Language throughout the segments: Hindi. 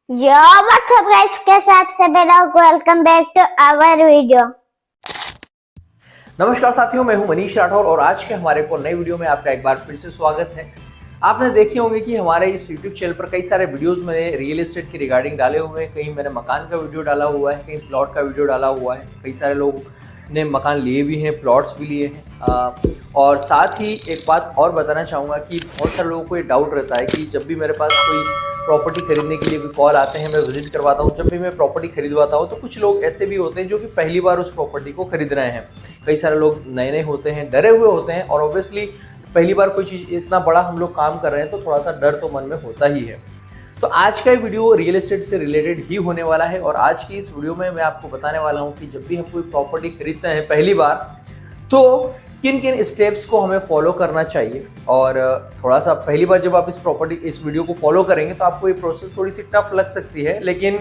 यो व्हाट्सअप गाइस, कैसे आप सभी लोग। Welcome back to our video. नमस्कार साथियों, मैं हूं मनीष राठौर और आज के हमारे को नई वीडियो में आपका एक बार फिर से स्वागत है। आपने देखे होंगे कि हमारे इस YouTube चैनल पर कई सारे वीडियोस मैंने रियल एस्टेट की रिगार्डिंग डाले हुए हैं। कहीं मैंने मकान का वीडियो डाला हुआ है, कहीं प्लॉट का वीडियो डाला हुआ है। कई सारे लोग ने मकान लिए भी हैं, प्लॉट्स भी लिए हैं। और साथ ही एक बात और बताना चाहूँगा कि बहुत सारे लोगों को ये डाउट रहता है कि जब भी मेरे पास कोई प्रॉपर्टी खरीदने के लिए कोई कॉल आते हैं, मैं विजिट करवाता हूँ, जब भी मैं प्रॉपर्टी खरीदवाता हूँ तो कुछ लोग ऐसे भी होते हैं जो कि पहली बार उस प्रॉपर्टी को खरीद रहे हैं। कई सारे लोग नए नए होते हैं, डरे हुए होते हैं और ऑब्वियसली पहली बार कोई चीज़ इतना बड़ा हम लोग काम कर रहे हैं तो थोड़ा सा डर तो मन में होता ही है। तो आज का वीडियो रियल एस्टेट से रिलेटेड ही होने वाला है और आज की इस वीडियो में मैं आपको बताने वाला हूँ कि जब भी हम कोई प्रॉपर्टी खरीदते हैं पहली बार तो किन किन स्टेप्स को हमें फॉलो करना चाहिए। और थोड़ा सा पहली बार जब आप इस वीडियो को फॉलो करेंगे तो आपको ये प्रोसेस थोड़ी सी टफ लग सकती है, लेकिन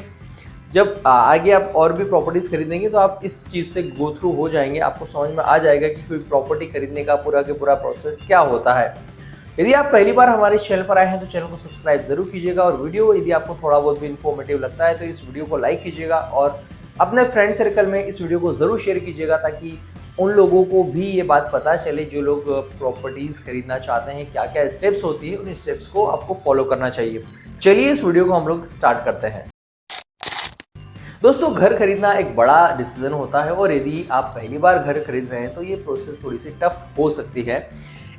जब आगे आप और भी प्रॉपर्टीज खरीदेंगे तो आप इस चीज़ से गो थ्रू हो जाएंगे, आपको समझ में आ जाएगा कि कोई प्रॉपर्टी खरीदने का पूरा के पूरा प्रोसेस क्या होता है। यदि आप पहली बार हमारे चैनल पर आए हैं तो चैनल को सब्सक्राइब जरूर कीजिएगा और वीडियो यदि आपको थोड़ा बहुत भी इन्फॉर्मेटिव लगता है तो इस वीडियो को लाइक कीजिएगा और अपने फ्रेंड सर्कल में इस वीडियो को ज़रूर शेयर कीजिएगा ताकि उन लोगों को भी ये बात पता चले जो लोग प्रॉपर्टीज़ खरीदना चाहते हैं, क्या क्या स्टेप्स होती है, उन स्टेप्स को आपको फॉलो करना चाहिए। चलिए इस वीडियो को हम लोग स्टार्ट करते हैं। दोस्तों, घर खरीदना एक बड़ा डिसीजन होता है और यदि आप पहली बार घर खरीद रहे हैं तो ये प्रोसेस थोड़ी सी टफ हो सकती है।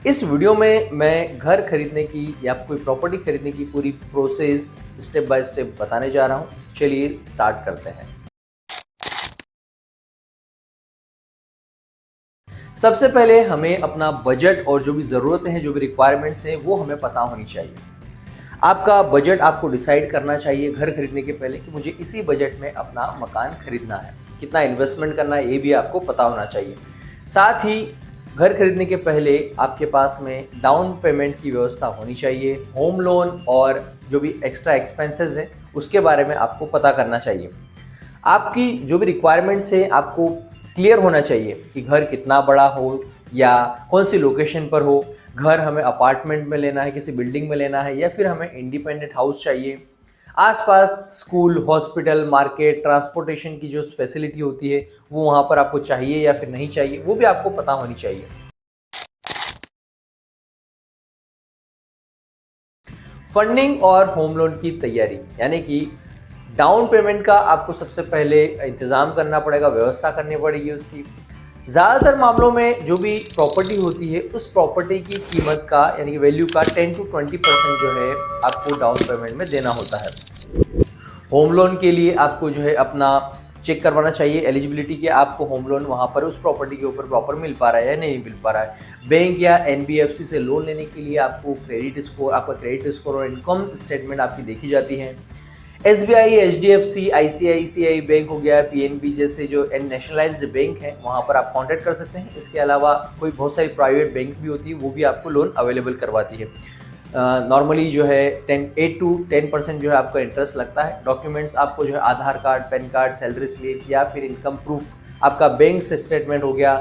इस वीडियो में मैं घर खरीदने की या कोई प्रॉपर्टी खरीदने की पूरी प्रोसेस स्टेप बाय स्टेप बताने जा रहा हूँ। चलिए स्टार्ट करते हैं। सबसे पहले हमें अपना बजट और जो भी ज़रूरतें हैं, जो भी रिक्वायरमेंट्स हैं, वो हमें पता होनी चाहिए। आपका बजट आपको डिसाइड करना चाहिए घर खरीदने के पहले कि मुझे इसी बजट में अपना मकान खरीदना है। कितना इन्वेस्टमेंट करना है ये भी आपको पता होना चाहिए। साथ ही घर खरीदने के पहले आपके पास में डाउन पेमेंट की व्यवस्था होनी चाहिए। होम लोन और जो भी एक्स्ट्रा एक्सपेंसेस हैं उसके बारे में आपको पता करना चाहिए। आपकी जो भी रिक्वायरमेंट्स है आपको क्लियर होना चाहिए कि घर कितना बड़ा हो या कौन सी लोकेशन पर हो। घर हमें अपार्टमेंट में लेना है, किसी बिल्डिंग में लेना है, या फिर हमें इंडिपेंडेंट हाउस चाहिए। आसपास स्कूल, हॉस्पिटल, मार्केट, ट्रांसपोर्टेशन की जो फैसिलिटी होती है वो वहाँ पर आपको चाहिए या फिर नहीं चाहिए, वो भी आपको पता होनी चाहिए। फंडिंग और होम लोन की तैयारी, यानी कि डाउन पेमेंट का आपको सबसे पहले इंतज़ाम करना पड़ेगा, व्यवस्था करनी पड़ेगी उसकी। ज़्यादातर मामलों में जो भी प्रॉपर्टी होती है उस प्रॉपर्टी की कीमत का यानी कि वैल्यू का 10 to 20% जो है आपको डाउन पेमेंट में देना होता है। होम लोन के लिए आपको जो है अपना चेक करवाना चाहिए एलिजिबिलिटी कि आपको होम लोन वहाँ पर उस प्रॉपर्टी के ऊपर प्रॉपर मिल पा रहा है या नहीं मिल पा रहा है। बैंक या एनबीएफसी से लोन लेने के लिए आपको आपका क्रेडिट स्कोर और इनकम स्टेटमेंट आपकी देखी जाती है। एसबीआई, एचडीएफसी, आईसीआईसीआई बैंक हो गया, पीएनबी जैसे जो नेशनलाइज्ड बैंक हैं वहाँ पर आप कांटेक्ट कर सकते हैं। इसके अलावा कोई बहुत सारी प्राइवेट बैंक भी होती है, वो भी आपको लोन अवेलेबल करवाती है। नॉर्मली जो है 8 to 10% जो है आपका इंटरेस्ट लगता है। डॉक्यूमेंट्स आपको जो है Aadhaar card, PAN card, salary slip या फिर इनकम प्रूफ, आपका बैंक से स्टेटमेंट हो गया,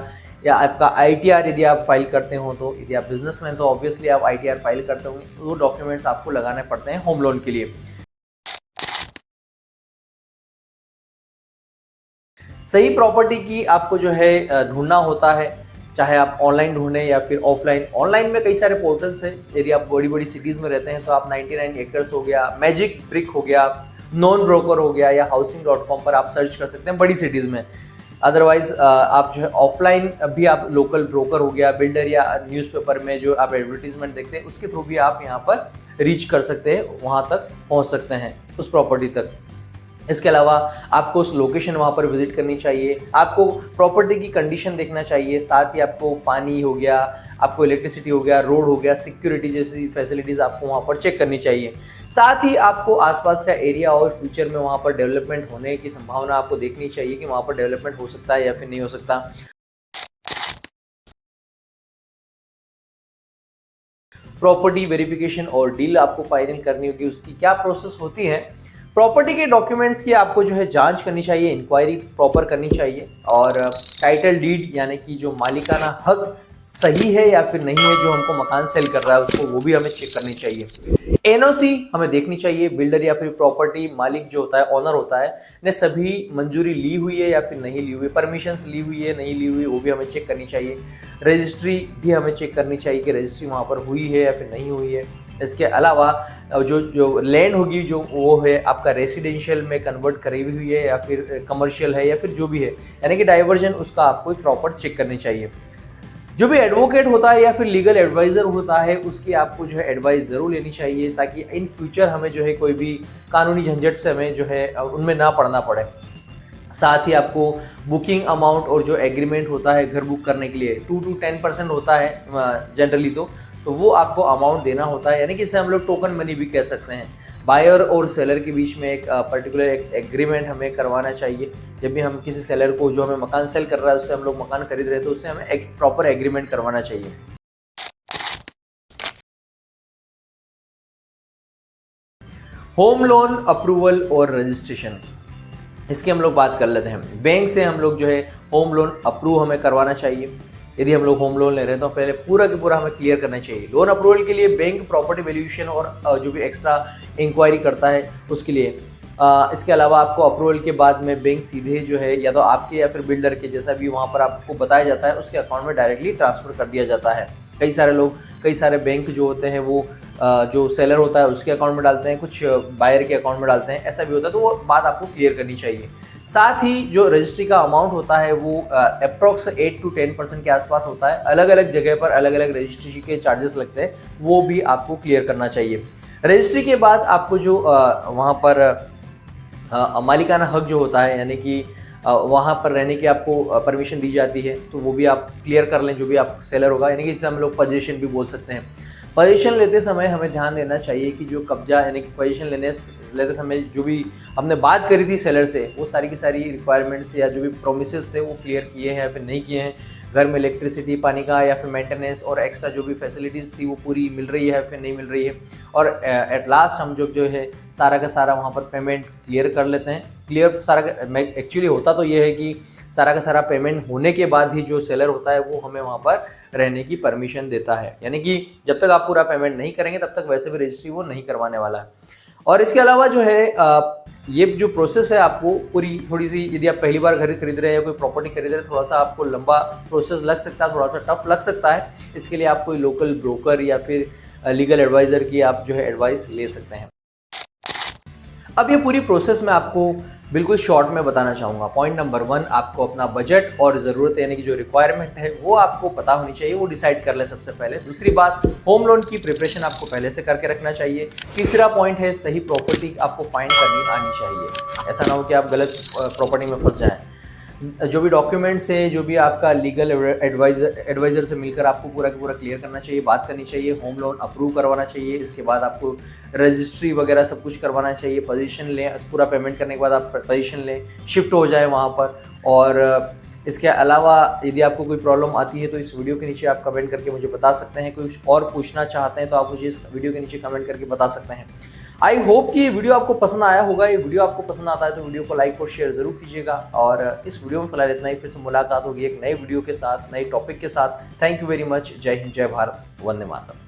या आपका आईटीआर यदि आप फाइल करते हो, तो यदि आप बिजनेसमैन तो ऑब्वियसली आप आईटीआर फाइल करते होंगे, तो वो डॉक्यूमेंट्स आपको लगाने पड़ते हैं होम लोन के लिए। सही प्रॉपर्टी की आपको जो है ढूंढना होता है, चाहे आप ऑनलाइन ढूंढें या फिर ऑफलाइन। ऑनलाइन में कई सारे पोर्टल्स हैं। यदि आप बड़ी बड़ी सिटीज़ में रहते हैं तो आप 99 एकर्स हो गया, मैजिक ब्रिक हो गया, नॉन ब्रोकर हो गया, या हाउसिंग.com पर आप सर्च कर सकते हैं बड़ी सिटीज़ में। अदरवाइज आप जो है ऑफलाइन भी आप लोकल ब्रोकर हो गया, बिल्डर या न्यूज़पेपर में जो आप एडवर्टीजमेंट देखते हैं उसके थ्रू भी आप यहाँ पर रीच कर सकते हैं, वहाँ तक पहुँच सकते हैं उस प्रॉपर्टी तक। इसके अलावा आपको उस लोकेशन वहाँ पर विजिट करनी चाहिए, आपको प्रॉपर्टी की कंडीशन देखना चाहिए, साथ ही आपको पानी हो गया, आपको इलेक्ट्रिसिटी हो गया, रोड हो गया, सिक्योरिटी जैसी फैसिलिटीज़ आपको वहाँ पर चेक करनी चाहिए। साथ ही आपको आसपास का एरिया और फ्यूचर में वहाँ पर डेवलपमेंट होने की संभावना आपको देखनी चाहिए कि वहाँ पर डेवलपमेंट हो सकता है या फिर नहीं हो सकता। प्रॉपर्टी वेरिफिकेशन और डील आपको फाइनल करनी होगी, उसकी क्या प्रोसेस होती है। प्रॉपर्टी के डॉक्यूमेंट्स की आपको जो है जांच करनी चाहिए, इंक्वायरी प्रॉपर करनी चाहिए, और टाइटल डीड यानी कि जो मालिकाना हक सही है या फिर नहीं है, जो हमको मकान सेल कर रहा है उसको, वो भी हमें चेक करनी चाहिए। एनओसी हमें देखनी चाहिए, बिल्डर या फिर प्रॉपर्टी मालिक जो होता है, ओनर होता है, ने सभी मंजूरी ली हुई है या फिर नहीं ली हुई है, परमिशंस ली हुई है नहीं ली हुई, वो भी हमें चेक करनी चाहिए। रजिस्ट्री भी हमें चेक करनी चाहिए कि रजिस्ट्री वहाँ पर हुई है या फिर नहीं हुई है। इसके अलावा जो लैंड होगी, जो वो है आपका रेसिडेंशियल में कन्वर्ट करी हुई है या फिर कमर्शियल है या फिर जो भी है, यानी कि डाइवर्जन, उसका आपको प्रॉपर चेक करनी चाहिए। जो भी एडवोकेट होता है या फिर लीगल एडवाइजर होता है, उसकी आपको जो है एडवाइस जरूर लेनी चाहिए, ताकि इन फ्यूचर हमें जो है कोई भी कानूनी झंझट से हमें जो है उनमें ना पड़ना पड़े। साथ ही आपको बुकिंग अमाउंट और जो एग्रीमेंट होता है घर बुक करने के लिए 2 to 10% होता है जनरली, तो वो आपको अमाउंट देना होता है, यानी कि इसे हम लोग टोकन मनी भी कह सकते हैं। बायर और सेलर के बीच में एक पर्टिकुलर एक एग्रीमेंट हमें करवाना चाहिए। जब भी हम किसी सेलर को, जो हमें मकान सेल कर रहा है, उससे हम लोग मकान खरीद रहे हैं, तो उससे हमें एक प्रॉपर एग्रीमेंट करवाना चाहिए। होम लोन अप्रूवल और रजिस्ट्रेशन, इसकी हम लोग बात कर लेते हैं। बैंक से हम लोग जो है होम लोन अप्रूव हमें करवाना चाहिए। यदि हम लोग होम लोन ले रहे हैं तो पहले पूरा के पूरा हमें क्लियर करना चाहिए। लोन अप्रूवल के लिए बैंक प्रॉपर्टी वैल्यूएशन और जो भी एक्स्ट्रा इंक्वायरी करता है उसके लिए। इसके अलावा आपको अप्रूवल के बाद में बैंक सीधे जो है या तो आपके या फिर बिल्डर के, जैसा भी वहाँ पर आपको बताया जाता है, उसके अकाउंट में डायरेक्टली ट्रांसफ़र कर दिया जाता है। कई सारे बैंक जो होते हैं वो जो सेलर होता है उसके अकाउंट में डालते हैं, कुछ बायर के अकाउंट में डालते हैं, ऐसा भी होता है, तो वो बात आपको क्लियर करनी चाहिए। साथ ही जो रजिस्ट्री का अमाउंट होता है वो अप्रॉक्स 8 to 10% के आसपास होता है। अलग अलग जगह पर अलग अलग रजिस्ट्री के चार्जेस लगते हैं, वो भी आपको क्लियर करना चाहिए। रजिस्ट्री के बाद आपको जो वहाँ पर मालिकाना हक जो होता है, यानी कि वहाँ पर रहने की आपको परमिशन दी जाती है, तो वो भी आप क्लियर कर लें, जो भी आप सेलर होगा, यानी कि जिसे हम लोग पोजीशन भी बोल सकते हैं। पोजीशन लेते समय हमें ध्यान देना चाहिए कि जो कब्जा, यानी कि पोजीशन लेते समय जो भी हमने बात करी थी सेलर से, वो सारी की सारी रिक्वायरमेंट्स या जो भी प्रोमिसेस थे वो क्लियर किए हैं या फिर नहीं किए हैं। घर में इलेक्ट्रिसिटी, पानी का या फिर मेंटेनेंस और एक्स्ट्रा जो भी फैसिलिटीज़ थी वो पूरी मिल रही है फिर नहीं मिल रही है। और एट लास्ट हम जो है सारा का सारा वहाँ पर पेमेंट क्लियर कर लेते हैं। क्लियर सारा एक्चुअली होता तो ये है कि सारा का सारा पेमेंट होने के बाद ही जो सेलर होता है वो हमें वहाँ पर रहने की परमिशन देता है, यानी कि जब तक आप पूरा पेमेंट नहीं करेंगे तब तक वैसे भी रजिस्ट्री वो नहीं करवाने वाला है। और इसके अलावा जो है ये जो प्रोसेस है, आपको पूरी थोड़ी सी, यदि आप पहली बार घर खरीद रहे हैं या कोई प्रॉपर्टी खरीद रहे हैं, थोड़ा सा आपको लंबा प्रोसेस लग सकता है, थोड़ा सा टफ लग सकता है। इसके लिए आप कोई लोकल ब्रोकर या फिर लीगल एडवाइज़र की आप जो है एडवाइस ले सकते हैं। अब ये पूरी प्रोसेस मैं आपको बिल्कुल शॉर्ट में बताना चाहूँगा। पॉइंट नंबर 1, आपको अपना बजट और ज़रूरत, यानी कि जो रिक्वायरमेंट है वो आपको पता होनी चाहिए, वो डिसाइड कर लें सबसे पहले। दूसरी बात, होम लोन की प्रिपरेशन आपको पहले से करके रखना चाहिए। तीसरा पॉइंट है, सही प्रॉपर्टी आपको फाइंड करनी आनी चाहिए। ऐसा ना हो कि आप गलत प्रॉपर्टी में फंस जाएँ। जो भी डॉक्यूमेंट्स है, जो भी आपका लीगल एडवाइज़र से मिलकर आपको पूरा का पूरा क्लियर करना चाहिए, बात करनी चाहिए। होम लोन अप्रूव करवाना चाहिए। इसके बाद आपको रजिस्ट्री वगैरह सब कुछ करवाना चाहिए। पोजीशन लें, पूरा पेमेंट करने के बाद आप पोजीशन लें, शिफ्ट हो जाए वहाँ पर। और इसके अलावा यदि आपको कोई प्रॉब्लम आती है तो इस वीडियो के नीचे आप कमेंट करके मुझे बता सकते हैं। कुछ और पूछना चाहते हैं तो आप मुझे इस वीडियो के नीचे कमेंट करके बता सकते हैं। आई होप कि ये वीडियो आपको पसंद आया होगा। ये वीडियो आपको पसंद आता है तो वीडियो को लाइक और शेयर जरूर कीजिएगा। और इस वीडियो में फिलहाल इतना ही, फिर से मुलाकात होगी एक नए वीडियो के साथ, नए टॉपिक के साथ। Thank you very much. जय हिंद, जय भारत, वंदे मातरम।